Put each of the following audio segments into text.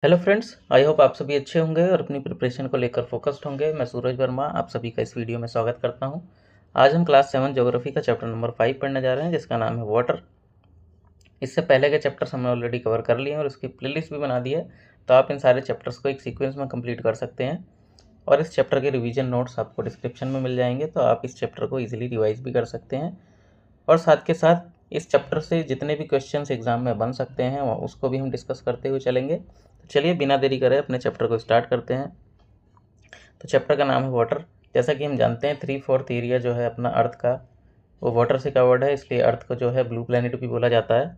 Hello friends, I hope आप सभी अच्छे होंगे और अपनी प्रिपरेशन को लेकर फोकस्ड होंगे। मैं सूरज वर्मा आप सभी का इस वीडियो में स्वागत करता हूं। आज हम क्लास 7 ज्योग्राफी का चैप्टर नंबर 5 पढ़ने जा रहे हैं, जिसका नाम है वाटर। इससे पहले के चैप्टर्स हमने ऑलरेडी कवर कर लिए हैं और उसकी प्लेलिस्ट भी बना दी है, तो आप इन सारे चैप्टर्स को एक सीक्वेंस में कंप्लीट कर सकते हैं। और इस चैप्टर के रिवीजन नोट्स आपको डिस्क्रिप्शन में मिल जाएंगे, तो आप इस चैप्टर को ईजिली रिवाइज भी कर सकते हैं। और साथ के साथ इस चैप्टर से जितने भी क्वेश्चंस एग्जाम में बन सकते हैं उसको भी हम डिस्कस करते हुए चलेंगे। तो चलिए बिना देरी करे अपने चैप्टर को स्टार्ट करते हैं। तो चैप्टर का नाम है वाटर। जैसा कि हम जानते हैं 3/4 एरिया जो है अपना अर्थ का, वो वाटर से कवर्ड है, इसलिए अर्थ को जो है ब्लू प्लैनेट भी बोला जाता है।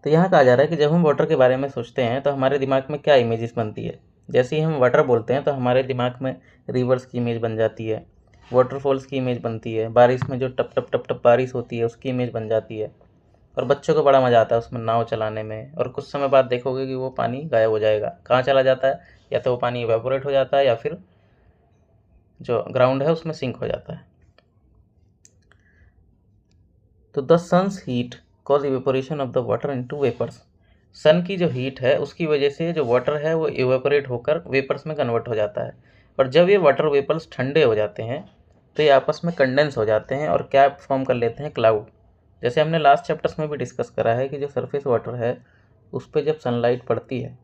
तो यहाँ कहा जा रहा है कि जब हम वाटर के बारे में सोचते हैं तो हमारे दिमाग में क्या इमेजेस बनती है। जैसे ही हम वाटर बोलते हैं तो हमारे दिमाग में रिवर्स की इमेज बन जाती है, वाटरफॉल्स की इमेज बनती है, बारिश में जो टप टप टप टप बारिश होती है उसकी इमेज बन जाती है। और बच्चों को बड़ा मज़ा आता है उसमें नाव चलाने में। और कुछ समय बाद देखोगे कि वो पानी गायब हो जाएगा, कहाँ चला जाता है, या तो वो पानी इवेपोरेट हो जाता है या फिर जो ग्राउंड है उसमें सिंक हो जाता है। तो the sun's heat cause evaporation of the water into vapours. Sun की जो हीट है उसकी वजह से जो वाटर है वो इवेपोरेट होकर वेपर्स में कन्वर्ट हो जाता है। और जब ये वाटर वेपर्स ठंडे हो जाते हैं तो ये आपस में कंडेंस हो जाते हैं और क्या फॉर्म कर लेते हैं, क्लाउड। जैसे हमने लास्ट चैप्टर्स में भी डिस्कस करा है कि जो सरफेस वाटर है उस पर जब सनलाइट पड़ती है,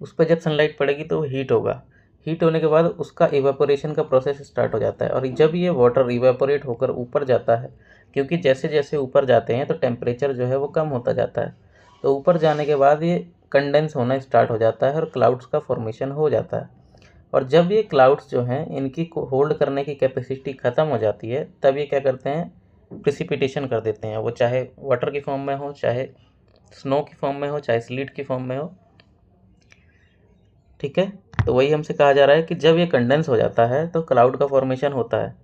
उस पर जब सनलाइट पड़ेगी तो वो हीट होगा। हीट होने के बाद उसका इवेपोरेशन का प्रोसेस स्टार्ट हो जाता है। और जब ये वाटर इवेपोरेट होकर ऊपर जाता है, क्योंकि जैसे जैसे ऊपर जाते हैं तो टेम्परेचर जो है वो कम होता जाता है, तो ऊपर जाने के बाद ये कंडेंस होना स्टार्ट हो जाता है और क्लाउड्स का फॉर्मेशन हो जाता है। और जब ये क्लाउड्स जो हैं इनकी होल्ड करने की कैपेसिटी ख़त्म हो जाती है, तब ये क्या करते हैं, प्रिसिपिटेशन कर देते हैं। वो चाहे वाटर की फॉर्म में हो, चाहे स्नो की फॉर्म में हो, चाहे स्लीट की फॉर्म में हो। ठीक है, तो वही हमसे कहा जा रहा है कि जब ये कंडेंस हो जाता है तो क्लाउड का फॉर्मेशन होता है।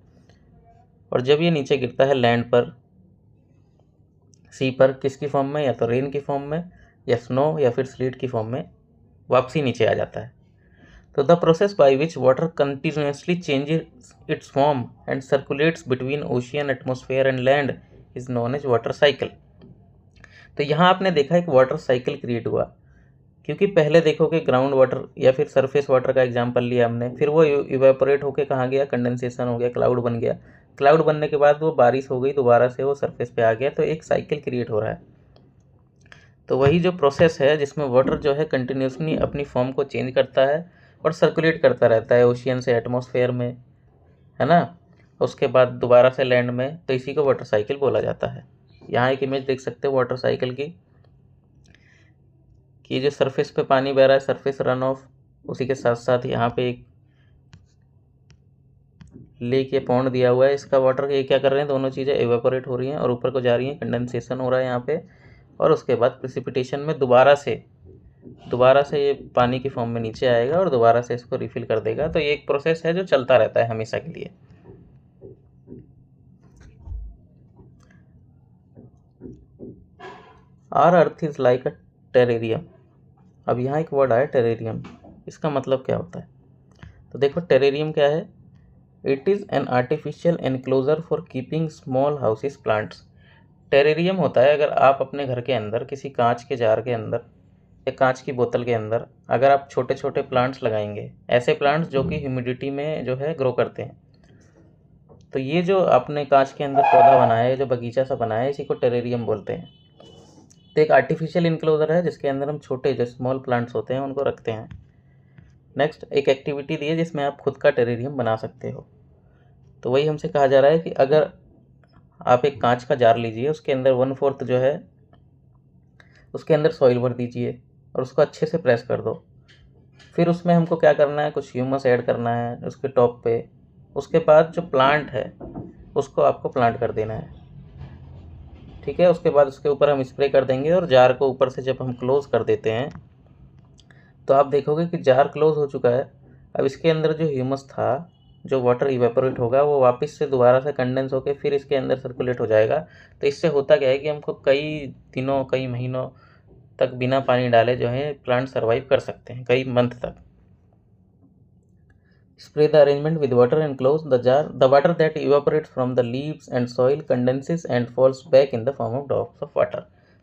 और जब ये नीचे गिरता है लैंड पर, सी पर, किसकी फॉर्म में, या तो रेन की फॉर्म में, या स्नो, या फिर स्लीट की फॉर्म में वापसी नीचे आ जाता है। तो the process by which water continuously changes its form and circulates between ocean, atmosphere and land is known as water cycle. तो यहाँ आपने देखा एक वाटर साइकिल क्रिएट हुआ, क्योंकि पहले देखोगे ग्राउंड वाटर या फिर सरफेस वाटर का एग्जांपल लिया हमने, फिर वो इवेपोरेट होके कहाँ गया, कंडेंसेशन हो गया, क्लाउड बन गया। क्लाउड बनने के बाद वो बारिश हो गई, दोबारा से वो सरफेस पे आ गया, तो एक साइकिल क्रिएट हो रहा है। तो वही जो प्रोसेस है जिसमें वाटर जो है कंटिन्यूसली अपनी फॉर्म को चेंज करता है और सर्कुलेट करता रहता है ओशियन से एटमॉस्फेयर में, है ना, उसके बाद दोबारा से लैंड में, तो इसी को वाटर साइकिल बोला जाता है। यहाँ एक इमेज देख सकते हो वाटर साइकिल की, कि ये जो सरफेस पे पानी बह रहा है, सरफेस रन ऑफ, उसी के साथ साथ यहाँ पे एक लेक या पॉन्ड दिया हुआ है, इसका वाटर ये क्या कर रहे हैं, दोनों चीज़ें एवेपोरेट हो रही हैं और ऊपर को जा रही हैं, कंडेंसेशन हो रहा है यहाँ पे। और उसके बाद प्रिसिपिटेशन में दोबारा से ये पानी की फॉर्म में नीचे आएगा और दोबारा से इसको रिफिल कर देगा। तो ये एक प्रोसेस है जो चलता रहता है हमेशा के लिए। Our earth is like a terrarium. अब यहाँ एक वर्ड आया टेरेरियम, इसका मतलब क्या होता है। तो देखो टेरेरियम क्या है, it is an artificial enclosure for keeping small houses plants. Terrarium होता है, अगर आप अपने घर के अंदर किसी कांच के जार के अंदर या कांच की बोतल के अंदर अगर आप छोटे छोटे प्लांट्स लगाएंगे, ऐसे प्लांट्स जो कि ह्यूमिडिटी में जो है ग्रो करते हैं, तो ये जो आपने कांच के अंदर पौधा बनाया है, जो बगीचा सा बनाया है, इसी को टेरेरियम बोलते हैं। तो एक आर्टिफिशियल इनक्लोजर है जिसके अंदर हम छोटे जो स्मॉल प्लांट्स होते हैं उनको रखते हैं। नेक्स्ट एक एक्टिविटी दी है जिसमें आप खुद का टेरेरियम बना सकते हो। तो वही हमसे कहा जा रहा है कि अगर आप एक कांच का जार लीजिए, उसके अंदर 1/4 जो है उसके अंदर सॉइल भर दीजिए और उसको अच्छे से प्रेस कर दो। फिर उसमें हमको क्या करना है, कुछ ह्यूमस ऐड करना है उसके टॉप पे। उसके बाद जो प्लांट है उसको आपको प्लांट कर देना है, ठीक है। उसके बाद उसके ऊपर हम स्प्रे कर देंगे और जार को ऊपर से जब हम क्लोज़ कर देते हैं तो आप देखोगे कि जार क्लोज़ हो चुका है। अब इसके अंदर जो ह्यूमस था, जो वाटर इवेपोरेट होगा, वो वापस से दोबारा से कंडेंस होकर फिर इसके अंदर सर्कुलेट हो जाएगा। तो इससे होता क्या है कि हमको कई दिनों, कई महीनों तक बिना पानी डाले जो है प्लांट सर्वाइव कर सकते हैं, कई मंथ तक। Spray the arrangement with water and close the jar. The water that evaporates from the leaves and soil condenses and falls back in the form of drops of water.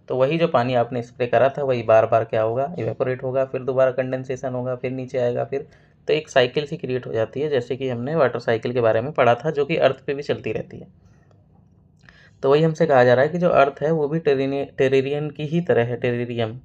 तो वही जो पानी आपने स्प्रे करा था वही बार बार क्या होगा, इवेपोरेट होगा, फिर दोबारा कंडेंसेशन होगा, फिर नीचे आएगा, फिर तो एक साइकिल सी क्रिएट हो जाती है, जैसे कि हमने वाटर साइकिल के बारे में पढ़ा था, जो कि अर्थ पे भी चलती रहती है। तो वही हमसे कहा जा रहा है कि जो अर्थ है वो भी टेरेरियन की ही तरह है, terrarium.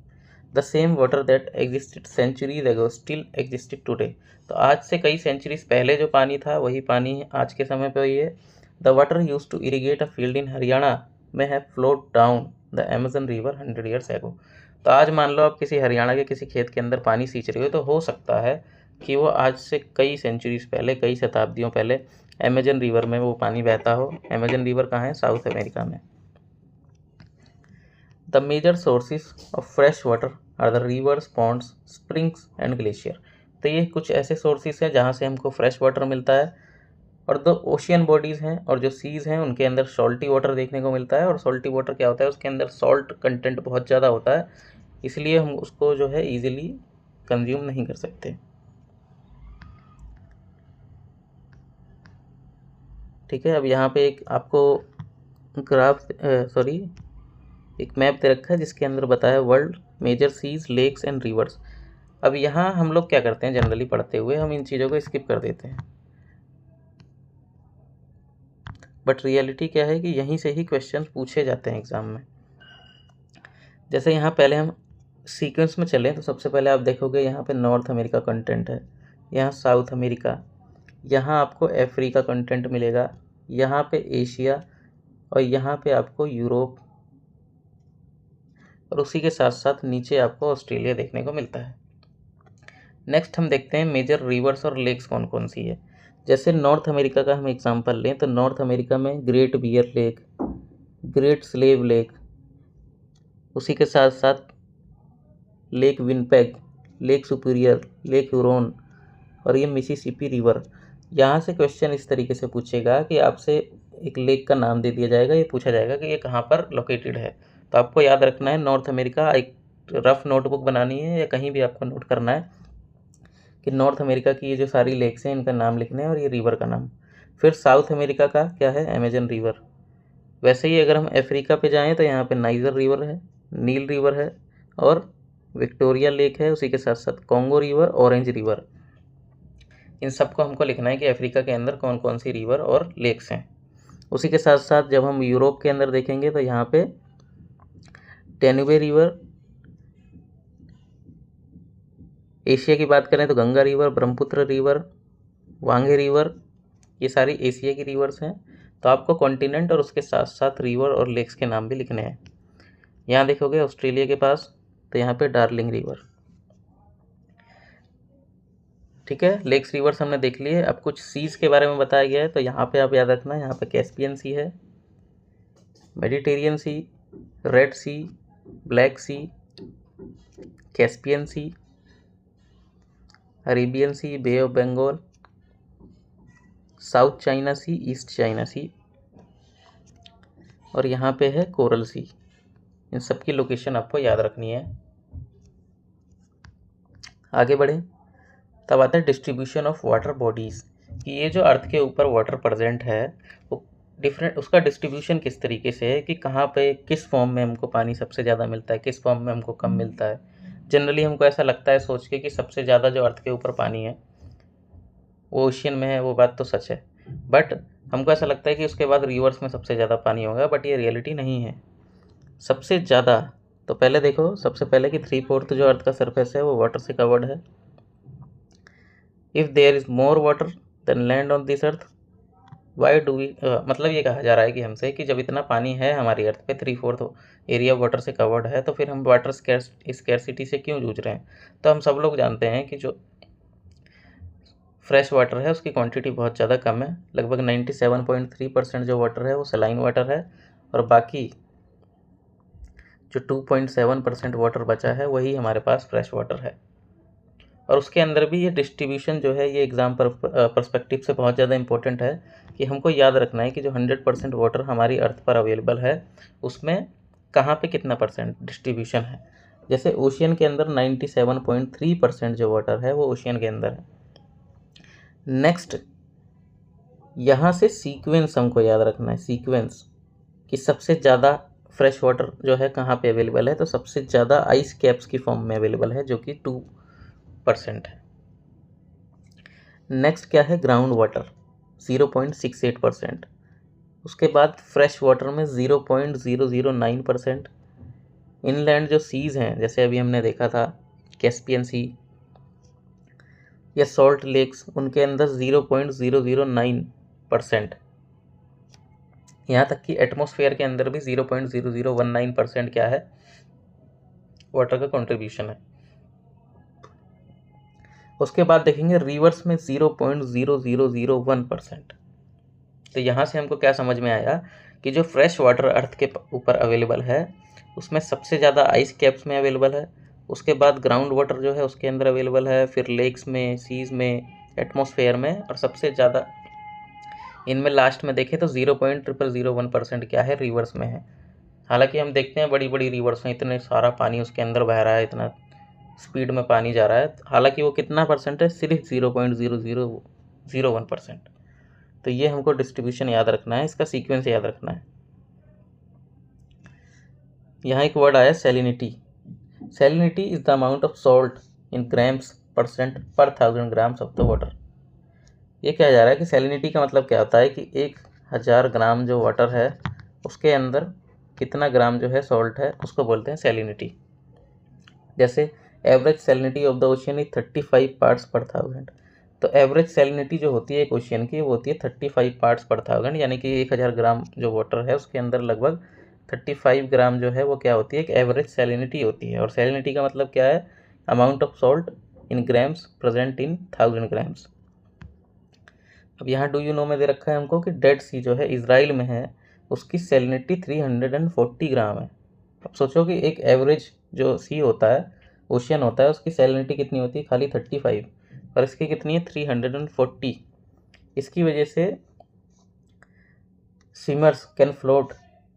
The same water that existed centuries ago still existed today. तो आज से कई सेंचुरीज पहले जो पानी था वही पानी आज के समय पे वही है। The water use to irrigate a field in Haryana में have float down the Amazon river 100 years ago. तो आज मान लो आप किसी हरियाणा के किसी खेत के अंदर पानी सींच रहे हो, तो हो सकता है कि वो आज से कई सेंचुरीज पहले, कई शताब्दियों पहले अमेजन रिवर में वो पानी बहता हो। अमेजन रिवर कहाँ है? साउथ अमेरिका में। The major sources of fresh water are the rivers, ponds, springs and glacier. तो ये कुछ ऐसे सोर्सेज हैं जहाँ से हमको फ्रेश वाटर मिलता है, और दो ओशियन बॉडीज़ हैं और जो सीज़ हैं उनके अंदर सॉल्टी वाटर देखने को मिलता है। और सॉल्टी वाटर क्या होता है? उसके अंदर सॉल्ट कंटेंट बहुत ज़्यादा होता है, इसलिए हम उसको जो है ईजिली कंज्यूम नहीं कर सकते। ठीक है, अब यहाँ पे एक आपको ग्राफ एक मैप दे रखा है जिसके अंदर बताया world major seas, lakes and rivers. अब यहाँ हम लोग क्या करते हैं, जनरली पढ़ते हुए हम इन चीज़ों को स्किप कर देते हैं, बट रियलिटी क्या है कि यहीं से ही क्वेश्चन पूछे जाते हैं एग्ज़ाम में। जैसे यहाँ पहले हम सीक्वेंस में चलें तो सबसे पहले आप देखोगे यहाँ पे नॉर्थ अमेरिका कंटेंट है, यहाँ साउथ अमेरिका, यहाँ आपको अफ्रीका कंटेंट मिलेगा, यहाँ पे एशिया, और यहाँ पे आपको यूरोप, और उसी के साथ साथ नीचे आपको ऑस्ट्रेलिया देखने को मिलता है। नेक्स्ट हम देखते हैं मेजर रिवर्स और लेक्स कौन कौन सी है। जैसे नॉर्थ अमेरिका का हम एग्जांपल लें तो नॉर्थ अमेरिका में Great Bear Lake, Great Slave Lake, उसी के साथ साथ Lake Winnipeg, Lake Superior, Lake Huron, और ये मिसिसिपी रिवर। यहाँ से क्वेश्चन इस तरीके से पूछेगा कि आपसे एक लेक का नाम दे दिया जाएगा, ये पूछा जाएगा कि ये कहाँ पर लोकेटेड है। तो आपको याद रखना है नॉर्थ अमेरिका, एक रफ नोटबुक बनानी है या कहीं भी आपको नोट करना है कि नॉर्थ अमेरिका की ये जो सारी लेक्स हैं इनका नाम लिखना है और ये रिवर का नाम। फिर साउथ अमेरिका का क्या है? Amazon river. वैसे ही अगर हम अफ्रीका पे जाएँ तो यहाँ पे नाइजर रिवर है, नील रिवर है, और विक्टोरिया लेक है, उसी के साथ साथ कॉन्गो रिवर, ऑरेंज रिवर। इन सबको हमको लिखना है कि अफ्रीका के अंदर कौन कौन सी रिवर और लेक्स हैं। उसी के साथ साथ जब हम यूरोप के अंदर देखेंगे तो यहाँ पे टेनुबे रिवर, एशिया की बात करें तो गंगा रिवर, ब्रह्मपुत्र रिवर, वांगे रिवर, ये सारी एशिया की रिवर्स हैं। तो आपको कॉन्टिनेंट और उसके साथ साथ रिवर और लेक्स के नाम भी लिखने हैं। यहाँ देखोगे ऑस्ट्रेलिया के पास तो यहाँ पे डार्लिंग रिवर। ठीक है, लेक्स रिवर्स हमने देख लिए। अब कुछ सीज के बारे में बताया गया है, तो यहाँ पे आप याद रखना, यहाँ पे कैस्पियन सी है, Mediterranean Sea, Red Sea, Black Sea, Caspian Sea, Arabian Sea, Bay of Bengal, South China Sea, East China Sea, और यहाँ पे है कोरल सी। इन सब की लोकेशन आपको याद रखनी है। आगे बढ़े तब आता है डिस्ट्रीब्यूशन ऑफ वाटर बॉडीज़, कि ये जो अर्थ के ऊपर वाटर प्रेजेंट है वो डिफरेंट, उसका डिस्ट्रीब्यूशन किस तरीके से है, कि कहाँ पे किस फॉर्म में हमको पानी सबसे ज़्यादा मिलता है, किस फॉर्म में हमको कम मिलता है। जनरली हमको ऐसा लगता है सोच के कि सबसे ज़्यादा जो अर्थ के ऊपर पानी है वो ओशियन में है, वो बात तो सच है, बट हमको ऐसा लगता है कि उसके बाद रिवर्स में सबसे ज़्यादा पानी होगा, बट ये रियलिटी नहीं है। सबसे ज़्यादा तो पहले देखो, सबसे पहले कि 3/4 जो अर्थ का सरफेस है वो वाटर से कवर्ड है। If there is more water than land on this earth, why do we, मतलब ये कहा जा रहा है कि हमसे कि जब इतना पानी है हमारी अर्थ पे, 3/4 एरिया वाटर से कवर्ड है, तो फिर हम वाटर स्कैरसिटी से क्यों जूझ रहे हैं। तो हम सब लोग जानते हैं कि जो फ्रेश वाटर है उसकी क्वांटिटी बहुत ज़्यादा कम है, लगभग 97.3% जो वाटर है वो सलाइन वाटर है, और बाकी जो 2.7% वाटर बचा है वही हमारे पास फ्रेश वाटर है। और उसके अंदर भी ये डिस्ट्रीब्यूशन जो है ये एग्ज़ाम पर्सपेक्टिव से बहुत ज़्यादा इंपॉर्टेंट है, कि हमको याद रखना है कि जो 100% वाटर हमारी अर्थ पर अवेलेबल है उसमें कहाँ पे कितना परसेंट डिस्ट्रीब्यूशन है। जैसे ओशियन के अंदर 97.3% जो वाटर है वो ओशियन के अंदर है। नेक्स्ट यहाँ से सीक्वेंस हमको याद रखना है, सीक्वेंस कि सबसे ज़्यादा फ्रेश वाटर जो है कहाँ पे अवेलेबल है, तो सबसे ज़्यादा आइस कैप्स की फॉर्म में अवेलेबल है जो कि 2% है। नेक्स्ट क्या है, ग्राउंड वाटर 0.68%। उसके बाद फ्रेश वाटर में 0.009%। इनलैंड जो सीज़ हैं, जैसे अभी हमने देखा था कैस्पियन सी या सॉल्ट लेक्स, उनके अंदर 0.009%। यहाँ तक कि एटमॉस्फेयर के अंदर भी 0.0019% क्या है, वाटर का कंट्रीब्यूशन है। उसके बाद देखेंगे रिवर्स में 0.0001%। तो यहाँ से हमको क्या समझ में आया कि जो फ्रेश वाटर अर्थ के ऊपर अवेलेबल है उसमें सबसे ज़्यादा आइस कैप्स में अवेलेबल है, उसके बाद ग्राउंड वाटर जो है उसके अंदर अवेलेबल है, फिर लेक्स में, सीज़ में, एटमॉस्फेयर में, और सबसे ज़्यादा इनमें लास्ट में देखें तो 0.0001% क्या है, रिवर्स में है। हालांकि हम देखते हैं बड़ी बड़ी रिवर्स में इतने सारा पानी उसके अंदर बह रहा है, इतना स्पीड में पानी जा रहा है, हालांकि वो कितना परसेंट है, सिर्फ 0.0001%। तो ये हमको डिस्ट्रीब्यूशन याद रखना है, इसका सीक्वेंस याद रखना है। यहाँ एक वर्ड आया salinity. Salinity is the amount of salt in grams percent पर 1000 ग्राम्स ऑफ द वाटर। ये कहा जा रहा है कि सैलिनिटी का मतलब क्या होता है कि 1000 ग्राम जो वाटर है उसके अंदर कितना ग्राम जो है सॉल्ट है, उसको बोलते हैं सैलिनिटी। जैसे average salinity of the ocean is 35 parts पर 1000। तो एवरेज सैलिनिटी जो होती है एक ओशियन की, वो होती है 35 पार्ट्स पर 1000, यानी कि 1000 ग्राम जो वाटर है उसके अंदर लगभग 35 ग्राम जो है वो क्या होती है, एक एवरेज सैलिनिटी होती है। और सैलिनिटी का मतलब क्या है, amount of salt in grams present in 1000 grams. अब यहाँ डू यू नो में दे रखा है हमको कि डेड सी जो है इजराइल में है, उसकी सैलिनिटी 340 ग्राम है। अब सोचो कि एक एवरेज जो सी होता है, ओशियन होता है, उसकी सैलिनिटी कितनी होती है, खाली 35, और इसकी कितनी है, 340। इसकी वजह से swimmers can float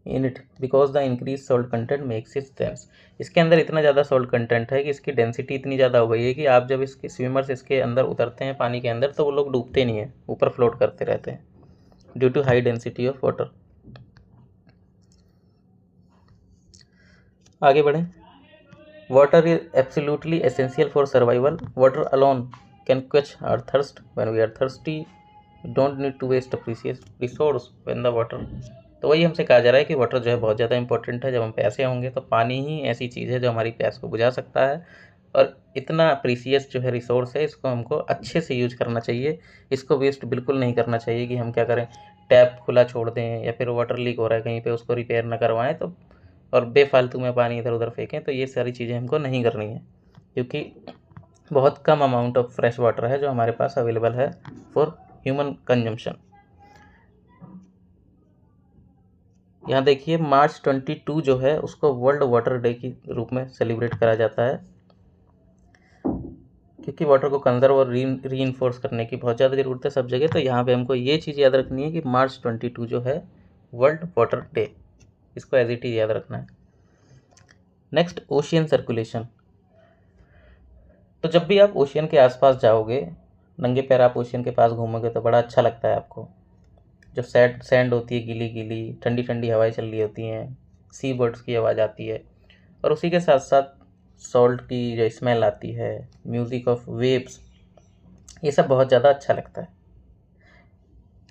in it because the increase salt content makes it dense. इसके अंदर इतना ज़्यादा सॉल्ट कंटेंट है कि इसकी डेंसिटी इतनी ज़्यादा हो गई है कि आप जब इसके स्विमर्स इसके अंदर उतरते हैं पानी के अंदर तो वो लोग डूबते नहीं हैं, ऊपर फ्लोट करते रहते हैं due to high density of water. आगे बढ़ें। Water is absolutely essential for survival. Water alone can quench our thirst when we are thirsty. Don't need to waste a precious resource when the water. तो वही हमसे कहा जा रहा है कि वाटर जो है बहुत ज़्यादा इंपॉर्टेंट है। जब हम प्यासे होंगे तो पानी ही ऐसी चीज़ है जो हमारी प्यास को बुझा सकता है, और इतना प्रीशियस जो है रिसोर्स है, इसको हमको अच्छे से यूज करना चाहिए। इसको वेस्ट बिल्कुल नहीं करना चाहिए कि हम क्या करें, टैप खुला छोड़ दें या फिर वाटर लीक हो रहा है कहीं पे उसको रिपेयर ना करवाएं तो, और बेफालतू में पानी इधर उधर फेंकें। तो ये सारी चीज़ें हमको नहीं करनी है, क्योंकि बहुत कम अमाउंट ऑफ फ्रेश वाटर है जो हमारे पास अवेलेबल है फॉर ह्यूमन कंजम्पशन। यहाँ देखिए मार्च 22 जो है उसको वर्ल्ड वाटर डे के रूप में सेलिब्रेट करा जाता है, क्योंकि वाटर को कंजर्व और रीइंफोर्स करने की बहुत ज़्यादा ज़रूरत है सब जगह। तो यहाँ पे हमको ये चीज़ याद रखनी है कि मार्च 22 जो है वर्ल्ड वाटर डे, इसको एज इट इज़ याद रखना है। Next, ocean circulation. तो जब भी आप ओशियन के आसपास जाओगे, नंगे पैर आप ओशियन के पास घूमोगे तो बड़ा अच्छा लगता है आपको। जो सैंड होती है गीली गीली, ठंडी ठंडी हवाएं चल रही होती हैं, सी बर्ड्स की आवाज़ आती है, और उसी के साथ साथ सॉल्ट की जो स्मेल आती है, म्यूज़िक ऑफ वेव्स, ये सब बहुत ज़्यादा अच्छा लगता है।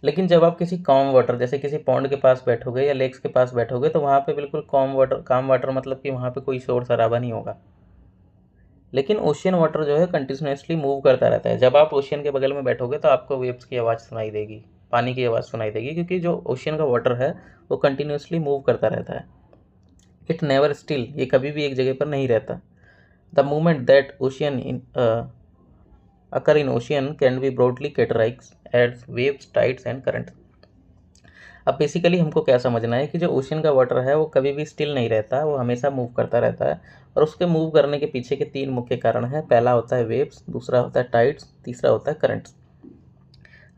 लेकिन जब आप किसी कॉम वाटर, जैसे किसी पॉन्ड के पास बैठोगे या लेक्स के पास बैठोगे, तो वहाँ पे बिल्कुल काम वाटर मतलब कि वहाँ पे कोई शोर शराबा नहीं होगा। लेकिन ओशियन वाटर जो है कंटिन्यूसली मूव करता रहता है। जब आप ओशियन के बगल में बैठोगे तो आपको वेव्स की आवाज़ सुनाई देगी, पानी की आवाज़ सुनाई देगी, क्योंकि जो ओशियन का वाटर है वो कंटिन्यूसली मूव करता रहता है। इट नेवर स्टिल, ये कभी भी एक जगह पर नहीं रहता। The movement that ocean in occur in ocean can be broadly categorized as waves, tides and currents। अब बेसिकली हमको क्या समझना है कि जो ओशियन का वाटर है वो कभी भी स्टिल नहीं रहता, वो हमेशा मूव करता रहता है। और उसके मूव करने के पीछे के 3 मुख्य कारण हैं। पहला होता है वेव्स, दूसरा होता है टाइड्स, तीसरा होता है करंट्स।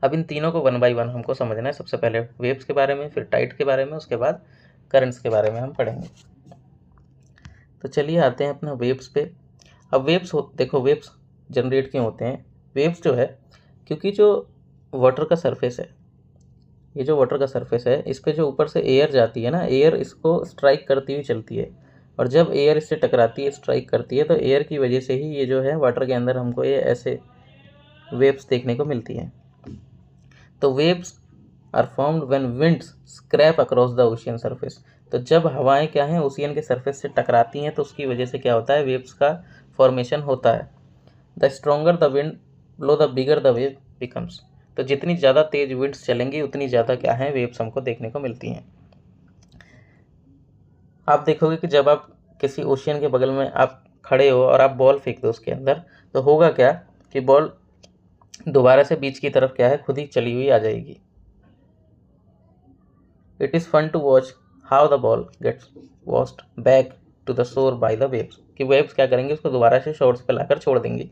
अब इन तीनों को 1 बाय 1 हमको समझना है। सबसे पहले वेव्स के बारे में, फिर टाइड के बारे में, उसके बाद करंट्स के बारे में हम पढ़ेंगे। तो चलिए आते हैं अपना वेव्स पे। अब वेव्स देखो, वेव्स जनरेट क्यों होते हैं। वेव्स जो है, क्योंकि जो वाटर का सरफेस है ये जो वाटर का सरफेस है, इस पे जो ऊपर से एयर जाती है ना, एयर इसको स्ट्राइक करती हुई चलती है, और जब एयर इससे टकराती है, स्ट्राइक करती है, तो एयर की वजह से ही ये जो है वाटर के अंदर हमको ये ऐसे वेव्स देखने को मिलती हैं। तो waves are formed when winds scrap across the ocean surface. तो जब हवाएं क्या हैं, ओशियन के सरफेस से टकराती हैं, तो उसकी वजह से क्या होता है, वेव्स का फॉर्मेशन होता है। The stronger the wind blow the bigger the wave becomes. तो जितनी ज़्यादा तेज विंड्स चलेंगी उतनी ज़्यादा क्या है, वेव्स हमको देखने को मिलती हैं। आप देखोगे कि जब आप किसी ओशियन के बगल में आप खड़े हो और आप बॉल फेंक दो उसके अंदर, तो होगा क्या कि बॉल दोबारा से बीच की तरफ क्या है, खुद ही चली हुई आ जाएगी। It is fun to watch how the ball gets washed back to the shore by the waves, कि वेव्स क्या करेंगे, उसको दोबारा से शोर्स पे लाकर छोड़ देंगी।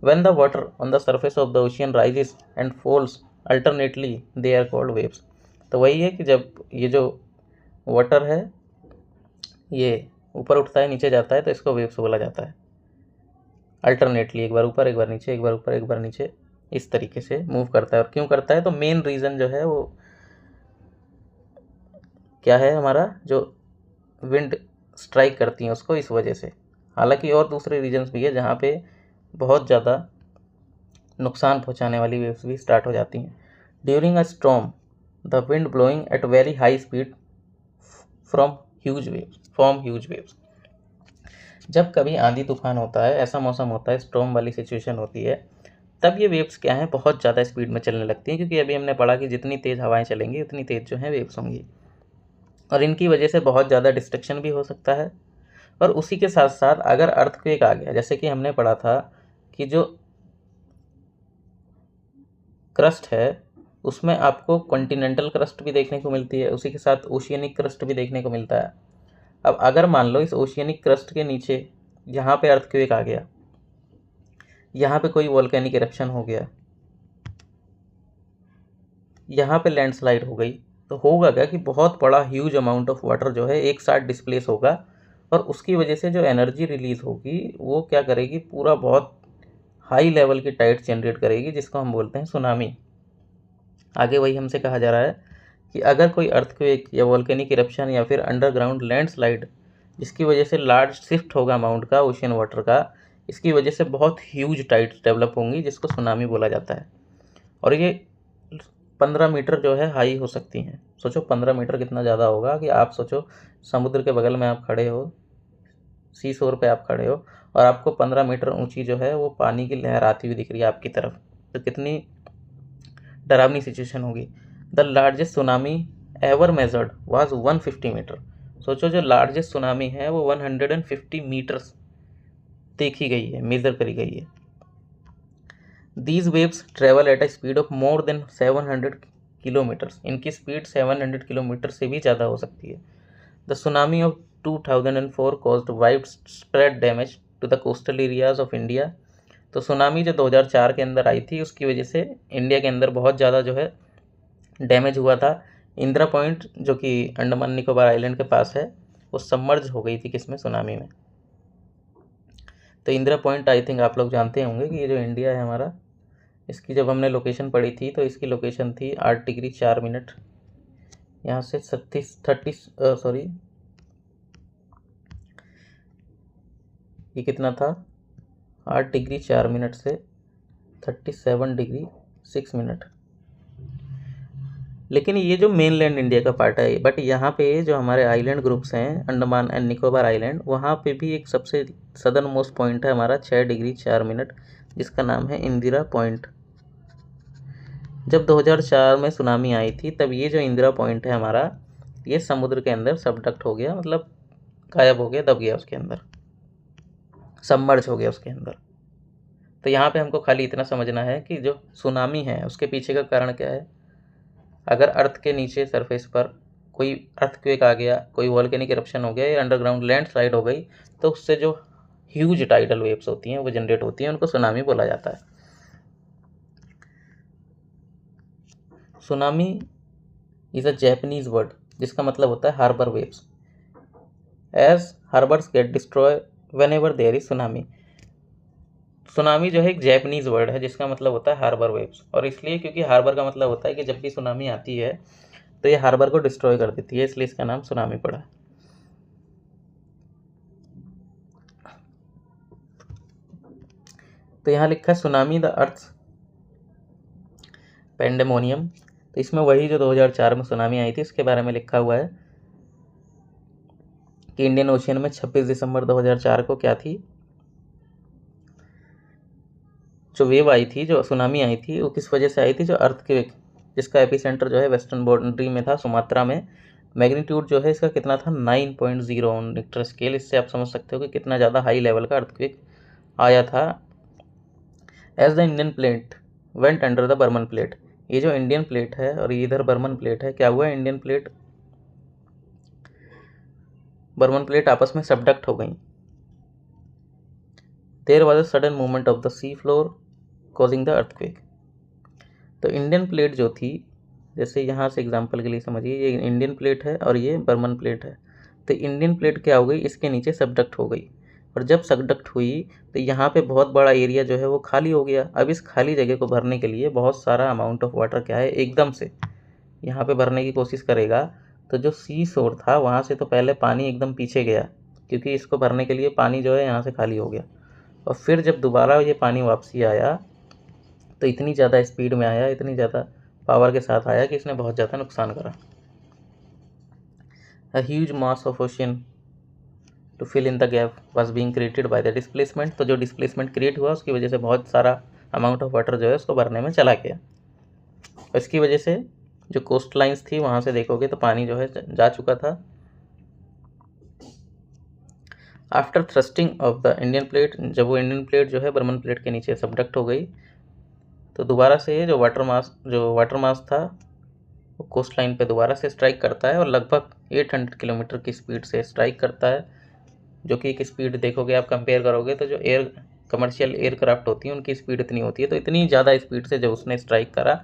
When the water on the surface of the ocean rises and falls alternately, they are called waves। तो वही है कि जब ये जो वाटर है ये ऊपर उठता है, नीचे जाता है, तो इसको वेव्स बोला जाता है। अल्टरनेटली, एक बार ऊपर एक बार नीचे, एक बार ऊपर एक बार नीचे, इस तरीके से मूव करता है। और क्यों करता है, तो मेन रीज़न जो है वो क्या है, हमारा जो विंड स्ट्राइक करती है उसको, इस वजह से। हालांकि और दूसरे रीजन्स भी है जहाँ पे बहुत ज़्यादा नुकसान पहुंचाने वाली वेव्स भी स्टार्ट हो जाती हैं। During a storm the wind blowing at very high speed from huge waves. जब कभी आंधी तूफान होता है, ऐसा मौसम होता है, स्टॉर्म वाली सिचुएशन होती है, तब ये वेव्स क्या हैं, बहुत ज़्यादा स्पीड में चलने लगती हैं, क्योंकि अभी हमने पढ़ा कि जितनी तेज़ हवाएं चलेंगी उतनी तेज़ जो है वेव्स होंगी, और इनकी वजह से बहुत ज़्यादा डिस्ट्रक्शन भी हो सकता है। और उसी के साथ साथ अगर अर्थक्वेक आ गया, जैसे कि हमने पढ़ा था कि जो क्रस्ट है उसमें आपको कॉन्टिनेंटल क्रस्ट भी देखने को मिलती है, उसी के साथ ओशियनिक क्रस्ट भी देखने को मिलता है। अब अगर मान लो इस ओशियनिक क्रस्ट के नीचे यहाँ पे अर्थक्वेक आ गया, यहाँ पे कोई वोल्केनिक इरप्शन हो गया, यहाँ पे लैंडस्लाइड हो गई, तो होगा क्या कि बहुत बड़ा ह्यूज अमाउंट ऑफ वाटर जो है एक साथ डिस्प्लेस होगा, और उसकी वजह से जो एनर्जी रिलीज होगी वो क्या करेगी, पूरा बहुत हाई लेवल की टाइड्स जनरेट करेगी, जिसको हम बोलते हैं सुनामी। आगे वही हमसे कहा जा रहा है कि अगर कोई अर्थक्वेक या वोल्केनिक इरप्शन या फिर अंडरग्राउंड लैंडस्लाइड, जिसकी वजह से लार्ज शिफ्ट होगा अमाउंट का ओशियन वाटर का, इसकी वजह से बहुत ह्यूज टाइड्स डेवलप होंगी, जिसको सुनामी बोला जाता है। और ये 15 मीटर जो है हाई हो सकती हैं। सोचो 15 मीटर कितना ज़्यादा होगा, कि आप सोचो समुद्र के बगल में आप खड़े हो, सी शोर पे आप खड़े हो, और आपको 15 मीटर ऊंची जो है वो पानी की लहर आती हुई दिख रही है आपकी तरफ, तो कितनी डरावनी सिचुएशन होगी। The largest tsunami ever measured was 150 metre. सोचो जो लार्जेस्ट सुनामी है वो 150 मीटर्स देखी गई है, मेजर करी गई है। These waves travel at a speed of more than 700 kilometres. इनकी स्पीड 700 किलोमीटर से भी ज़्यादा हो सकती है। The tsunami of 2004 caused widespread damage to the coastal areas of India। तो सुनामी जो 2004 के अंदर आई थी, उसकी वजह से इंडिया के अंदर बहुत ज़्यादा जो है डैमेज हुआ था। इंदिरा पॉइंट जो कि अंडमान निकोबार आइलैंड के पास है, वो सबमर्ज हो गई थी किसमें, सुनामी में। तो इंदिरा पॉइंट आई थिंक आप लोग जानते होंगे कि ये जो इंडिया है हमारा, इसकी जब हमने लोकेशन पढ़ी थी तो इसकी लोकेशन थी 8 डिग्री 4 मिनट, यहाँ से 30 ये कितना था, 8 डिग्री 4 मिनट से 37 डिग्री 6 मिनट। लेकिन ये जो मेनलैंड इंडिया का पार्ट है, बट यहाँ पे जो हमारे आइलैंड ग्रुप्स हैं, अंडमान एंड निकोबार आइलैंड, वहाँ पे भी एक सबसे सदर्न मोस्ट पॉइंट है हमारा 6 डिग्री 4 मिनट, जिसका नाम है इंदिरा पॉइंट। जब 2004 में सुनामी आई थी, तब ये जो इंदिरा पॉइंट है हमारा, ये समुद्र के अंदर सबडक्ट हो गया, मतलब गायब हो गया, दब गया उसके अंदर, सबमर्ज हो गया उसके अंदर। तो यहाँ पे हमको खाली इतना समझना है कि जो सुनामी है उसके पीछे का कारण क्या है। अगर अर्थ के नीचे सरफेस पर कोई अर्थक्वेक आ गया, कोई वोल्केनिक इरप्शन हो गया या अंडरग्राउंड लैंडस्लाइड हो गई, तो उससे जो ह्यूज टाइडल वेव्स होती हैं वो जनरेट होती हैं, उनको सुनामी बोला जाता है। Tsunami is a Japanese word, जिसका मतलब होता है harbour waves. As harbours get destroy whenever there is tsunami. Tsunami जो है एक जैपनीज वर्ड है जिसका मतलब होता है हार्बर वेव्स, और इसलिए क्योंकि हार्बर का मतलब होता है कि जब भी सुनामी आती है तो ये हार्बर को डिस्ट्रॉय कर देती है, इसलिए इसका नाम सुनामी पड़ा। तो यहाँ लिखा है सुनामी द अर्थ पेंडेमोनियम, तो इसमें वही जो 2004 में सुनामी आई थी उसके बारे में लिखा हुआ है कि इंडियन ओशियन में 26 दिसंबर 2004 को क्या थी, जो वेव आई थी, जो सुनामी आई थी, वो किस वजह से आई थी, जो अर्थक्वेक, जिसका एपिसेंटर जो है वेस्टर्न बाउंड्री में था, सुमात्रा में। मैग्नीट्यूड जो है इसका कितना था, 9.0 ऑन रिक्टर स्केल। इससे आप समझ सकते हो कि कितना ज़्यादा हाई लेवल का अर्थक्वेक आया था। As the Indian plate went under the Burman plate, ये जो इंडियन प्लेट है और ये इधर बर्मन प्लेट है, क्या हुआ, इंडियन प्लेट बर्मन प्लेट आपस में सबडक्ट हो गई। There was a sudden movement of the sea floor causing the earthquake. तो इंडियन प्लेट जो थी, जैसे यहाँ से एग्जांपल के लिए समझिए, ये इंडियन प्लेट है और ये बर्मन प्लेट है। तो इंडियन प्लेट क्या हो गई, इसके नीचे सबडक्ट हो गई, और जब सबडक्ट हुई तो यहाँ पे बहुत बड़ा एरिया जो है वो खाली हो गया। अब इस खाली जगह को भरने के लिए बहुत सारा अमाउंट ऑफ वाटर क्या है, एकदम से यहाँ पे भरने की कोशिश करेगा। तो जो सी शोर था वहाँ से तो पहले पानी एकदम पीछे गया, क्योंकि इसको भरने के लिए पानी जो है यहाँ से खाली हो गया, और फिर जब दोबारा ये पानी वापसी आया तो इतनी ज़्यादा स्पीड में आया, इतनी ज़्यादा पावर के साथ आया कि इसने बहुत ज़्यादा नुकसान करा। A huge mass of ocean to fill in the gap was being created by the displacement। तो जो डिस्प्लेसमेंट क्रिएट हुआ उसकी वजह से बहुत सारा अमाउंट ऑफ वाटर जो है उसको भरने में चला गया। इसकी वजह से जो कोस्ट लाइन्स थी वहाँ से देखोगे तो पानी जो है जा चुका था। After thrusting of the Indian plate, जब वो इंडियन प्लेट जो है बर्मन प्लेट के नीचे सबडक्ट हो गई, तो दोबारा से जो वाटर मास था वो कोस्ट लाइन पे दोबारा से स्ट्राइक करता है, और लगभग 800 किलोमीटर की स्पीड से स्ट्राइक करता है, जो कि एक स्पीड देखोगे आप कंपेयर करोगे तो जो कमर्शियल एयरक्राफ्ट होती है उनकी स्पीड इतनी होती है। तो इतनी ज़्यादा स्पीड से जब उसने स्ट्राइक करा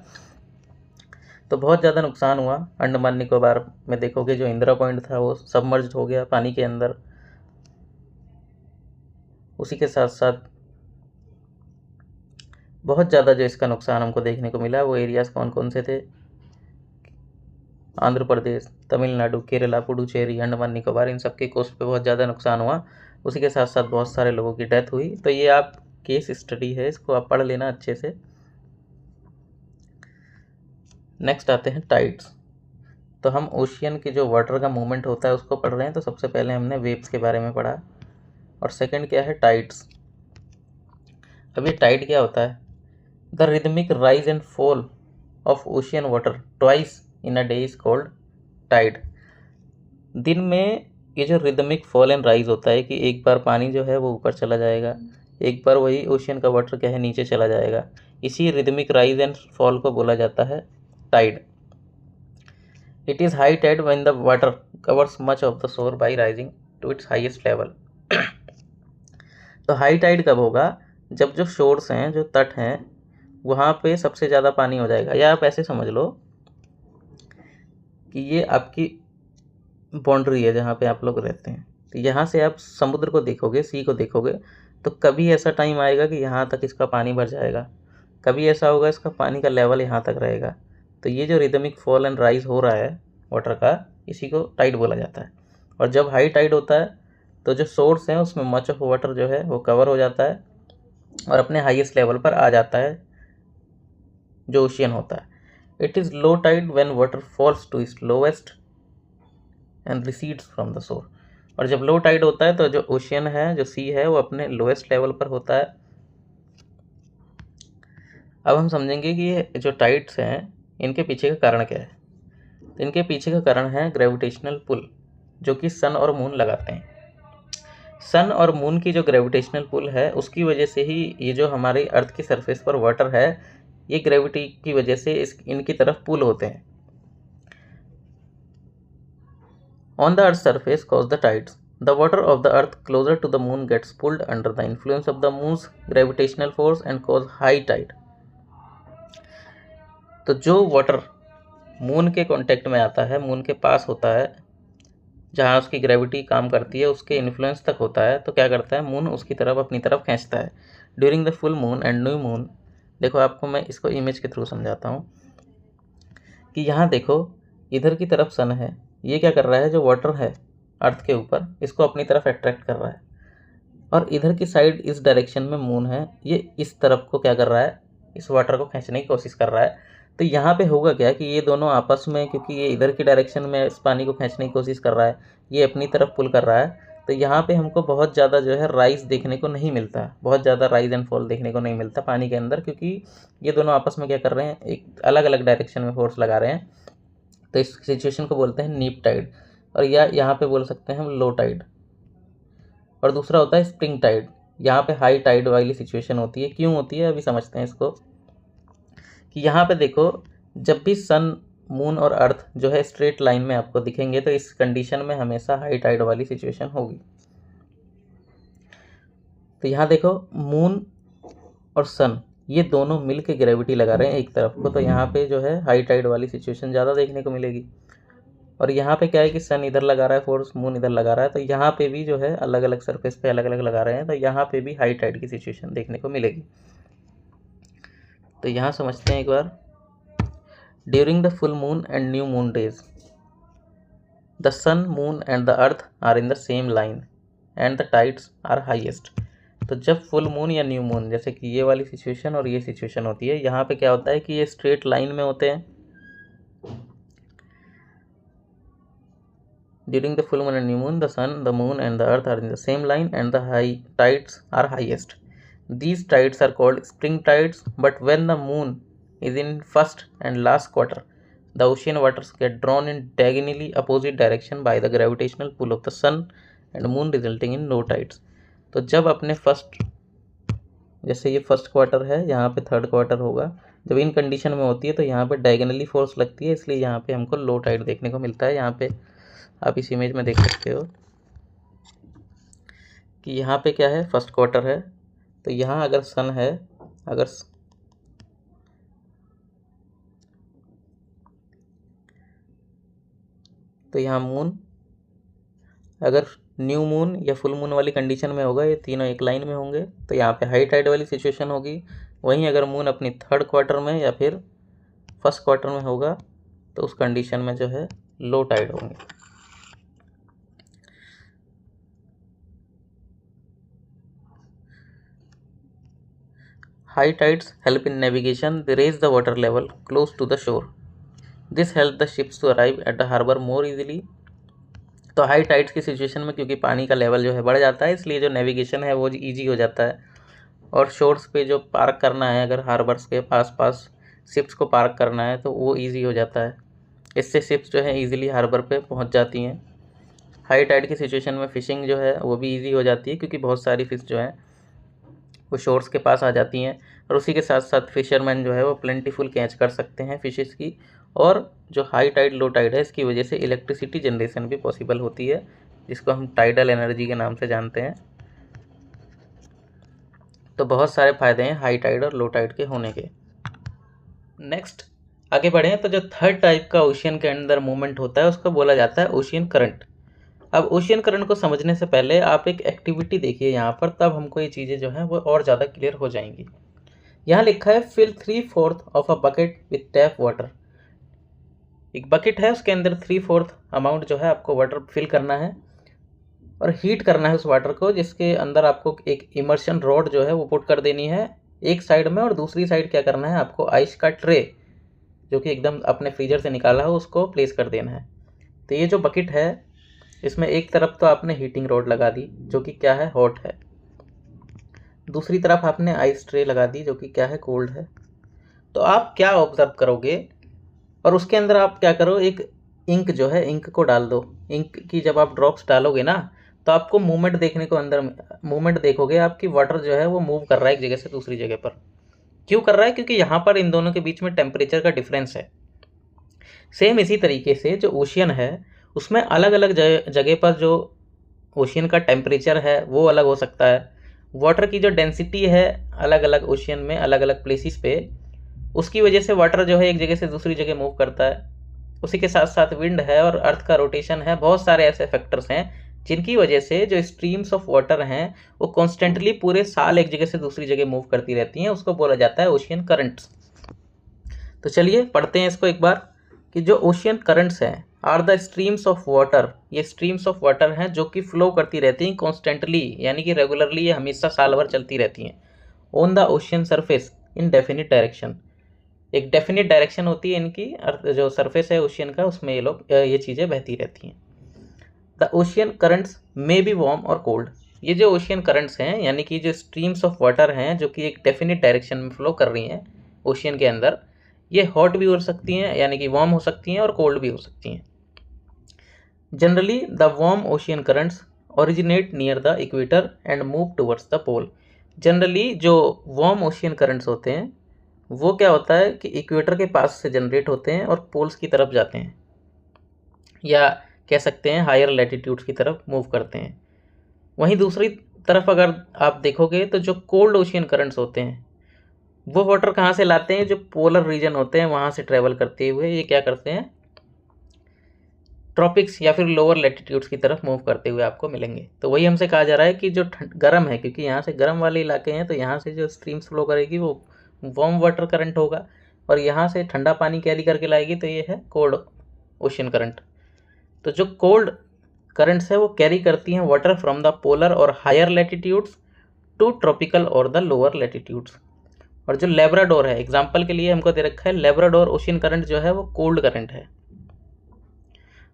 तो बहुत ज़्यादा नुकसान हुआ। अंडमान निकोबार में देखोगे जो इंदिरा पॉइंट था वो सबमर्ज्ड हो गया पानी के अंदर। उसी के साथ साथ बहुत ज़्यादा जो इसका नुकसान हमको देखने को मिला, वो एरियाज़ कौन कौन से थे, आंध्र प्रदेश, तमिलनाडु, केरला, पुडुचेरी, अंडमान निकोबार, इन सब के कोस्ट पे बहुत ज़्यादा नुकसान हुआ। उसी के साथ साथ बहुत सारे लोगों की डेथ हुई। तो ये आप केस स्टडी है, इसको आप पढ़ लेना अच्छे से। नेक्स्ट आते हैं टाइड्स। तो हम ओशियन के जो वाटर का मूवमेंट होता है उसको पढ़ रहे हैं। तो सबसे पहले हमने वेव्स के बारे में पढ़ा, और सेकंड क्या है, टाइड्स। अब ये टाइड क्या होता है, the rhythmic rise and fall of ocean water twice in a day is called tide. दिन में ये जो रिदमिक फॉल एंड राइज होता है कि एक बार पानी जो है वो ऊपर चला जाएगा, एक बार वही ओशियन का वाटर क्या है नीचे चला जाएगा, इसी रिदमिक राइज एंड फॉल को बोला जाता है tide. It is high tide when the water covers much of the shore by rising to its highest level. तो हाई टाइड कब होगा, जब जो शोर्स हैं, जो तट हैं, वहाँ पे सबसे ज़्यादा पानी हो जाएगा। या आप ऐसे समझ लो कि ये आपकी बाउंड्री है जहाँ पे आप लोग रहते हैं। तो यहाँ से आप समुद्र को देखोगे, सी को देखोगे, तो कभी ऐसा टाइम आएगा कि यहाँ तक इसका पानी भर जाएगा, कभी ऐसा होगा इसका पानी का लेवल यहाँ तक रहेगा। तो ये जो रिदमिक फॉल एंड राइज हो रहा है वाटर का, इसी को टाइड बोला जाता है। और जब हाई टाइड होता है तो जो सोर्स है उसमें मच ऑफ वाटर जो है वो कवर हो जाता है और अपने हाईएस्ट लेवल पर आ जाता है, जो ओशियन होता है। It is low tide when water falls to its lowest and recedes from the shore. और जब लो टाइड होता है तो जो ओशियन है, जो सी है, वो अपने लोएस्ट लेवल पर होता है। अब हम समझेंगे कि ये जो टाइड्स हैं इनके पीछे का कारण क्या है। तो इनके पीछे का कारण है ग्रेविटेशनल पुल, जो कि सन और मून लगाते हैं। सन और मून की जो ग्रेविटेशनल पुल है उसकी वजह से ही ये जो हमारी अर्थ की सरफेस पर वाटर है, ये ग्रेविटी की वजह से इनकी तरफ पुल होते हैं। On the Earth's surface cause the tides. The water of the Earth closer to the moon gets pulled under the influence of the moon's gravitational force and cause high tide. तो जो water moon के contact में आता है, moon के पास होता है, जहाँ उसकी ग्रेविटी काम करती है, उसके इन्फ्लुएंस तक होता है, तो क्या करता है, मून उसकी तरफ अपनी तरफ खींचता है। During the full moon and new moon. देखो आपको मैं इसको इमेज के थ्रू समझाता हूँ कि यहाँ देखो इधर की तरफ सन है, ये क्या कर रहा है, जो वाटर है अर्थ के ऊपर इसको अपनी तरफ अट्रैक्ट कर रहा है, और इधर की साइड इस डायरेक्शन में मून है, ये इस तरफ को क्या कर रहा है, इस वाटर को खींचने की कोशिश कर रहा है। तो यहाँ पे होगा क्या कि ये दोनों आपस में, क्योंकि ये इधर की डायरेक्शन में इस पानी को खींचने की कोशिश कर रहा है, ये अपनी तरफ पुल कर रहा है, तो यहाँ पे हमको बहुत ज़्यादा जो है राइज देखने को नहीं मिलता, बहुत ज़्यादा राइज एंड फॉल देखने को नहीं मिलता पानी के अंदर, क्योंकि ये दोनों आपस में क्या कर रहे हैं, एक अलग अलग डायरेक्शन में फोर्स लगा रहे हैं। तो इस सिचुएशन को बोलते हैं नीप टाइड, और या यहाँ पे बोल सकते हैं हम लो टाइड। और दूसरा होता है स्प्रिंग टाइड, यहाँ पे हाई टाइड वाली सिचुएशन होती है। क्यों होती है अभी समझते हैं इसको, कि यहाँ पे देखो जब भी सन, मून और अर्थ जो है स्ट्रेट लाइन में आपको दिखेंगे, तो इस कंडीशन में हमेशा हाई टाइड वाली सिचुएशन होगी। तो यहाँ देखो मून और सन ये दोनों मिल के ग्रेविटी लगा रहे हैं एक तरफ को, तो यहाँ पे जो है हाई टाइड वाली सिचुएशन ज़्यादा देखने को मिलेगी। और यहाँ पे क्या है कि सन इधर लगा रहा है फोर्स, मून इधर लगा रहा है, तो यहाँ पे भी जो है अलग अलग सरफेस पे अलग अलग लगा रहे हैं, तो यहाँ पे भी हाई टाइड की सिचुएशन देखने को मिलेगी। तो यहाँ समझते हैं एक बार, during the full moon and new moon days the sun, moon and the earth are in the same line and the tides are highest. तो जब फुल मून या न्यू मून, जैसे कि ये वाली सिचुएशन और ये सिचुएशन होती है, यहाँ पे क्या होता है कि ये स्ट्रेट लाइन में होते हैं। During the full moon and new moon the sun, the moon and the earth are in the same line and the high tides are highest. These tides are called spring tides, but when the moon is in first and last quarter, the ocean waters get drawn in diagonally opposite direction by the gravitational pull of the sun and moon, resulting in low tides. तो जब अपने first, जैसे ये first quarter है, यहाँ पे third quarter होगा, जब इन कंडीशन में होती है तो यहाँ पे डायगोनली फोर्स लगती है, इसलिए यहाँ पे हमको लो टाइड देखने को मिलता है। यहाँ पे आप इस इमेज में देख सकते हो कि यहाँ पे क्या है, फर्स्ट क्वार्टर है, तो यहाँ अगर सन है, अगर तो यहाँ मून, अगर न्यू मून या फुल मून वाली कंडीशन में होगा, ये तीनों एक लाइन में होंगे, तो यहाँ पे हाई टाइड वाली सिचुएशन होगी। वहीं अगर मून अपनी थर्ड क्वार्टर में या फिर फर्स्ट क्वार्टर में होगा, तो उस कंडीशन में जो है लो टाइड होंगे। High tides help in navigation. They raise the water level close to the shore. This helps the ships to arrive at the harbor more easily. तो हाई टाइड्स की सिचुएशन में क्योंकि पानी का लेवल जो है बढ़ जाता है, इसलिए जो नेविगेशन है वो ईजी हो जाता है, और शोर्स पे जो पार्क करना है, अगर हार्बर्स के आसपास शिप्स को पार्क करना है तो वो ईजी हो जाता है। इससे शिप्स जो है ईजिली हार्बर पे पहुंच जाती हैं। हाई टाइड की सिचुएशन में फ़िशिंग जो है वो भी ईजी हो जाती है, क्योंकि बहुत सारी फ़िश जो हैं वो शोर्स के पास आ जाती हैं, और उसी के साथ साथ फिशरमैन जो है वो प्लेंटीफुल कैच कर सकते हैं फिशेस की। और जो हाई टाइड लो टाइड है, इसकी वजह से इलेक्ट्रिसिटी जनरेशन भी पॉसिबल होती है, जिसको हम टाइडल एनर्जी के नाम से जानते हैं। तो बहुत सारे फ़ायदे हैं हाई टाइड और लो टाइड के होने के। नेक्स्ट आगे बढ़ें तो जो थर्ड टाइप का ओशियन के अंदर मूवमेंट होता है उसको बोला जाता है ओशियन करंट। अब ओशियन करंट को समझने से पहले आप एक एक्टिविटी देखिए यहाँ पर, तब हमको ये चीज़ें जो हैं वो और ज़्यादा क्लियर हो जाएंगी। यहाँ लिखा है fill 3/4 of a bucket with tap water. एक बकेट है, उसके अंदर 3/4 अमाउंट जो है आपको वाटर फिल करना है और हीट करना है उस वाटर को, जिसके अंदर आपको एक इमर्शन रॉड जो है वो पुट कर देनी है एक साइड में, और दूसरी साइड क्या करना है, आपको आइस का ट्रे जो कि एकदम अपने फ्रीजर से निकाला हो उसको प्लेस कर देना है। तो ये जो बकेट है इसमें एक तरफ तो आपने हीटिंग रॉड लगा दी जो कि क्या है, हॉट है, दूसरी तरफ आपने आइस ट्रे लगा दी जो कि क्या है, कोल्ड है। तो आप क्या ऑब्जर्व करोगे, और उसके अंदर आप क्या करो, एक इंक जो है, इंक को डाल दो। इंक की जब आप ड्रॉप्स डालोगे ना, तो आपको मूवमेंट देखने को, अंदर मूवमेंट देखोगे, आपकी वाटर जो है वो मूव कर रहा है एक जगह से दूसरी जगह पर। क्यों कर रहा है, क्योंकि यहाँ पर इन दोनों के बीच में टेम्परेचर का डिफरेंस है। सेम इसी तरीके से जो ओशियन है उसमें अलग अलग जगह पर जो ओशियन का टेम्परेचर है वो अलग हो सकता है। वाटर की जो डेंसिटी है अलग अलग ओशियन में, अलग अलग प्लेसेस पे, उसकी वजह से वाटर जो है एक जगह से दूसरी जगह मूव करता है। उसी के साथ साथ विंड है और अर्थ का रोटेशन है, बहुत सारे ऐसे फैक्टर्स हैं जिनकी वजह से जो स्ट्रीम्स ऑफ वाटर हैं वो कॉन्स्टेंटली पूरे साल एक जगह से दूसरी जगह मूव करती रहती हैं, उसको बोला जाता है ओशियन करंट्स। तो चलिए पढ़ते हैं इसको एक बार कि जो ओशियन करंट्स हैं are the streams of water, ये स्ट्रीम्स ऑफ वाटर हैं जो कि फ्लो करती रहती हैं कॉन्स्टेंटली, यानी कि रेगुलरली, ये हमेशा साल भर चलती रहती हैं on the ocean surface in definite direction. एक डेफिनिट डायरेक्शन होती है इनकी, जो सरफेस है ओशियन का उसमें ये चीज़ें बहती रहती हैं। The ocean currents may be warm और कोल्ड, ये जो ओशियन करंट्स हैं यानी कि जो स्ट्रीम्स ऑफ वाटर हैं जो कि एक डेफिनिट डायरेक्शन में फ्लो कर रही हैं ओशियन के अंदर, ये हॉट भी हो सकती हैं यानी कि वार्म हो सकती हैं और कोल्ड भी हो सकती हैं। Generally the warm ocean currents originate near the equator and move towards the pole. Generally जो वार्म ओशियन करंट्स होते हैं वो क्या होता है कि इक्वेटर के पास से जनरेट होते हैं और पोल्स की तरफ जाते हैं, या कह सकते हैं हायर लैटिट्यूड्स की तरफ मूव करते हैं। वहीं दूसरी तरफ अगर आप देखोगे तो जो कोल्ड ओशियन करंट्स होते हैं वो वाटर कहाँ से लाते हैं, जो पोलर रीजन होते हैं वहाँ से ट्रेवल करते हुए ये क्या करते हैं, ट्रॉपिक्स या फिर लोअर लैटिट्यूड्स की तरफ मूव करते हुए आपको मिलेंगे। तो वही हमसे कहा जा रहा है कि जो गर्म है, क्योंकि यहाँ से गर्म वाले इलाके हैं तो यहाँ से जो स्ट्रीम्स फ्लो करेगी वो वार्म वाटर करंट होगा, और यहाँ से ठंडा पानी कैरी करके लाएगी तो ये है कोल्ड ओशियन करंट। तो जो कोल्ड करंट्स है वो कैरी करती हैं वाटर फ्रॉम द पोलर और हायर लैटिट्यूड्स टू ट्रॉपिकल और द लोअर लैटिट्यूड्स। और जो लेब्राडोर है, एग्जाम्पल के लिए हमको दे रखा है लेब्राडोर ओशियन करंट जो है वो कोल्ड करंट है।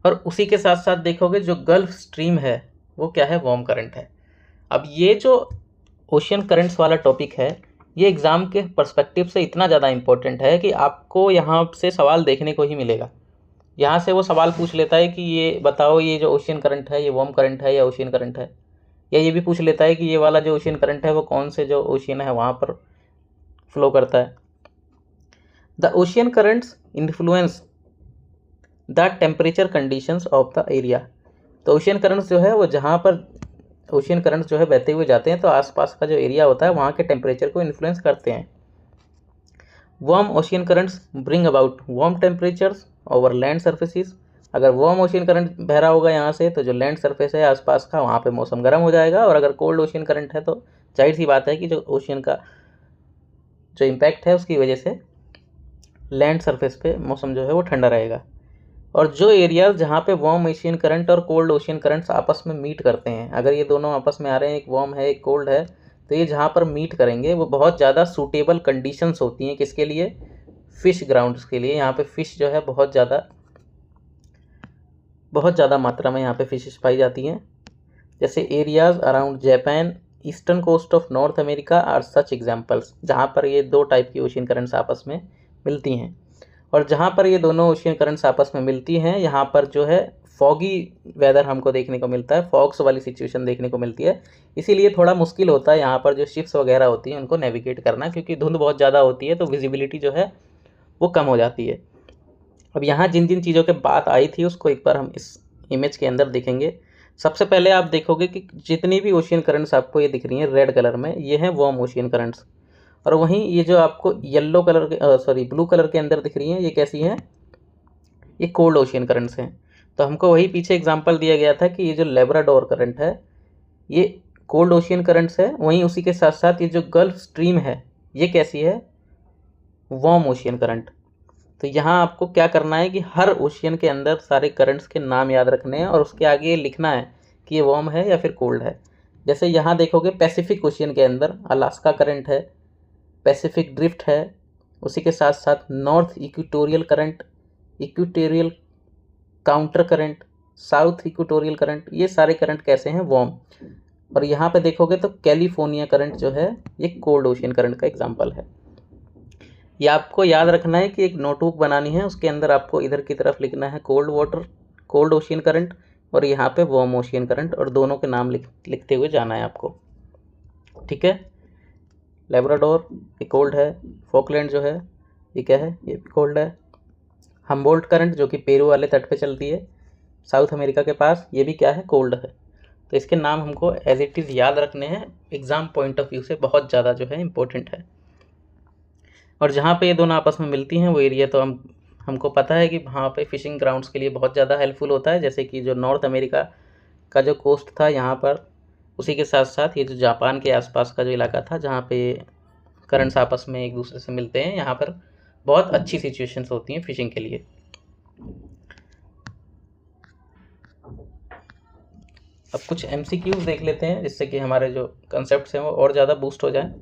और उसी के साथ साथ देखोगे जो गल्फ स्ट्रीम है वो क्या है, वार्म करंट है। अब ये जो ओशियन करंट्स वाला टॉपिक है ये एग्ज़ाम के पर्सपेक्टिव से इतना ज़्यादा इंपॉर्टेंट है कि आपको यहाँ से सवाल देखने को ही मिलेगा। यहाँ से वो सवाल पूछ लेता है कि ये बताओ ये जो ओशियन करंट है ये वार्म करंट है या ओशियन करंट है, या ये भी पूछ लेता है कि ये वाला जो ओशियन करंट है वो कौन से जो ओशियन है वहाँ पर फ्लो करता है। The ocean currents influence the temperature conditions of the area. तो ओशियन करंट्स जो है वो जहाँ पर ओशियन करंट्स जो है बहते हुए जाते हैं तो आसपास का जो एरिया होता है वहाँ के टेम्परेचर को इन्फ्लुएंस करते हैं। Warm ocean currents bring about warm temperatures over land surfaces. अगर वार्म ओशियन करंट बह रहा होगा यहाँ से तो जो लैंड सरफेस है आसपास का वहाँ पे मौसम गर्म हो जाएगा, और अगर कोल्ड ओशियन करंट है तो जाहिर सी बात है कि जो ओशियन का जो इम्पैक्ट है उसकी वजह से लैंड सरफेस पे मौसम जो है वो ठंडा रहेगा। और जो एरियाज जहाँ पे वार्म ओशियन करंट और कोल्ड ओशियन करंट्स आपस में मीट करते हैं, अगर ये दोनों आपस में आ रहे हैं, एक वार्म है एक कोल्ड है, तो ये जहाँ पर मीट करेंगे वो बहुत ज़्यादा सूटेबल कंडीशंस होती हैं किसके लिए, फिश ग्राउंड्स के लिए। यहाँ पे फिश जो है बहुत ज़्यादा मात्रा में यहाँ पे फिशेस पाई जाती हैं। जैसे areas around Japan, eastern coast of North America are such examples, जहाँ पर ये दो टाइप की ओशियन करंट्स आपस में मिलती हैं। और जहाँ पर ये दोनों ओशियन करंट्स आपस में मिलती हैं यहाँ पर जो है फॉगी वेदर हमको देखने को मिलता है, फॉग्स वाली सिचुएशन देखने को मिलती है। इसीलिए थोड़ा मुश्किल होता है यहाँ पर जो शिप्स वगैरह होती हैं उनको नेविगेट करना, क्योंकि धुंध बहुत ज़्यादा होती है तो विजिबिलिटी जो है वो कम हो जाती है। अब यहाँ जिन जिन चीज़ों के बात आई थी उसको एक बार हम इस इमेज के अंदर देखेंगे। सबसे पहले आप देखोगे कि जितनी भी ओशियन करंट्स आपको ये दिख रही हैं रेड कलर में, ये हैं वार्म ओशियन करंट्स। और वहीं ये जो आपको येलो कलर के ब्लू कलर के अंदर दिख रही हैं ये कैसी हैं, ये कोल्ड ओशियन करंट्स हैं। तो हमको वही पीछे एग्जांपल दिया गया था कि ये जो लेब्राडोर करंट है ये कोल्ड ओशियन करंट्स है, वहीं उसी के साथ साथ ये जो गल्फ स्ट्रीम है ये कैसी है, वार्म ओशियन करंट। तो यहाँ आपको क्या करना है कि हर ओशियन के अंदर सारे करंट्स के नाम याद रखने हैं और उसके आगे लिखना है कि ये वार्म है या फिर कोल्ड है। जैसे यहाँ देखोगे पैसिफिक ओशियन के अंदर अलास्का करंट है, पैसिफिक ड्रिफ्ट है, उसी के साथ साथ north equatorial current, equatorial counter current, south equatorial current, ये सारे करंट कैसे हैं, वार्म। और यहाँ पे देखोगे तो कैलिफोर्निया करंट जो है ये कोल्ड ओशियन करंट का एग्जाम्पल है। ये आपको याद रखना है कि एक नोटबुक बनानी है, उसके अंदर आपको इधर की तरफ लिखना है कोल्ड ओशियन करंट और यहाँ पे वार्म ओशियन करंट, और दोनों के नाम लिखते हुए जाना है आपको, ठीक है। लेब्राडोर ये कोल्ड है, फॉकलैंड जो है ये क्या है, ये भी कोल्ड है। हम्बोल्ट करंट जो कि पेरू वाले तट पे चलती है साउथ अमेरिका के पास, ये भी क्या है, कोल्ड है। तो इसके नाम हमको एज इट इज़ याद रखने हैं, एग्ज़ाम पॉइंट ऑफ व्यू से बहुत ज़्यादा जो है इम्पोर्टेंट है। और जहाँ पे ये दोनों आपस में मिलती हैं वो एरिया तो हमको पता है कि वहाँ पे फिशिंग ग्राउंड्स के लिए बहुत ज़्यादा हेल्पफुल होता है, जैसे कि जो नॉर्थ अमेरिका का जो कोस्ट था यहाँ पर, उसी के साथ साथ ये जो जापान के आसपास का जो इलाका था जहाँ पे करंट्स आपस में एक दूसरे से मिलते हैं, यहाँ पर बहुत अच्छी सिचुएशंस होती हैं फिशिंग के लिए। अब कुछ MCQs देख लेते हैं जिससे कि हमारे जो कंसेप्ट्स हैं वो और ज़्यादा बूस्ट हो जाए।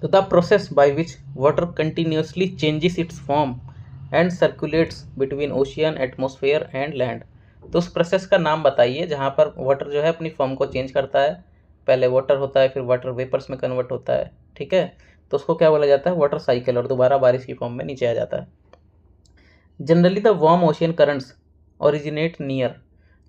तो the process by which water continuously changes its form and circulates between ocean, atmosphere and land. तो उस प्रोसेस का नाम बताइए जहाँ पर वाटर जो है अपनी फॉर्म को चेंज करता है। पहले वाटर होता है, फिर वाटर वेपर्स में कन्वर्ट होता है, ठीक है, तो उसको क्या बोला जाता है, वाटर साइकिल, और दोबारा बारिश की फॉर्म में नीचे आ जाता है। Generally the warm ocean currents originate near.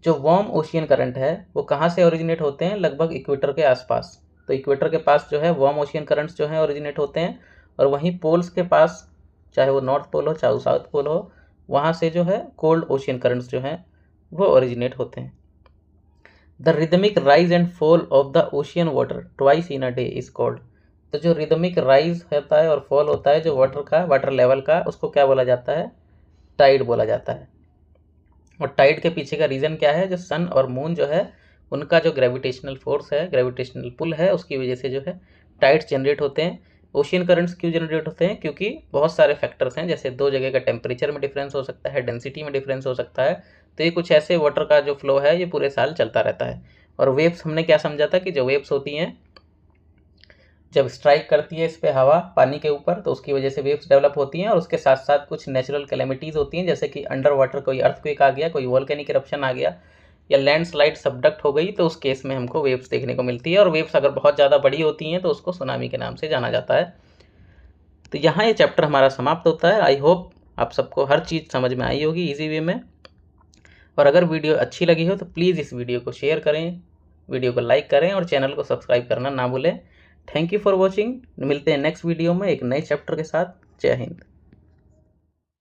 जो वार्म ओशियन करंट है वो कहाँ से ओरिजिनेट होते हैं, लगभग इक्वेटर के आसपास। तो इक्वेटर के पास जो है वार्म ओशियन करंट्स जो हैं ओरिजिनेट होते हैं, और वहीं पोल्स के पास, चाहे वो नॉर्थ पोल हो चाहे वो साउथ पोल हो, वहाँ से जो है कोल्ड ओशियन करंट्स जो हैं वो ओरिजिनेट होते हैं। The rhythmic rise and fall of the ocean water twice in a day is called. तो जो रिदमिक राइज होता है और फॉल होता है जो वाटर का, वाटर लेवल का, उसको क्या बोला जाता है, टाइड बोला जाता है। और टाइड के पीछे का रीज़न क्या है, जो सन और मून जो है उनका जो ग्रेविटेशनल फोर्स है, ग्रेविटेशनल पुल है, उसकी वजह से जो है टाइड्स जनरेट होते हैं। ओशियन करंट्स क्यों जनरेट होते हैं, क्योंकि बहुत सारे फैक्टर्स हैं, जैसे दो जगह का टेम्परेचर में डिफरेंस हो सकता है, डेंसिटी में डिफरेंस हो सकता है। तो ये कुछ ऐसे वाटर का जो फ्लो है ये पूरे साल चलता रहता है। और वेव्स हमने क्या समझा था कि जो वेव्स होती हैं जब स्ट्राइक करती है इस पे हवा पानी के ऊपर, तो उसकी वजह से वेव्स डेवलप होती हैं, और उसके साथ साथ कुछ नेचुरल कैलेमिटीज़ होती हैं, जैसे कि अंडर वाटर कोई अर्थक्वेक आ गया, कोई वोल्केनिक इरप्शन आ गया, या लैंडस्लाइड सबडक्ट हो गई, तो उस केस में हमको वेव्स देखने को मिलती है। और वेव्स अगर बहुत ज़्यादा बड़ी होती हैं तो उसको सुनामी के नाम से जाना जाता है। तो यहाँ ये चैप्टर हमारा समाप्त होता है। आई होप आप सबको हर चीज़ समझ में आई होगी ईजी वे में। और अगर वीडियो अच्छी लगी हो तो प्लीज़ इस वीडियो को शेयर करें, वीडियो को लाइक करें, और चैनल को सब्सक्राइब करना ना भूलें। Thank you for watching. मिलते हैं नेक्स्ट वीडियो में एक नए चैप्टर के साथ। जय हिंद।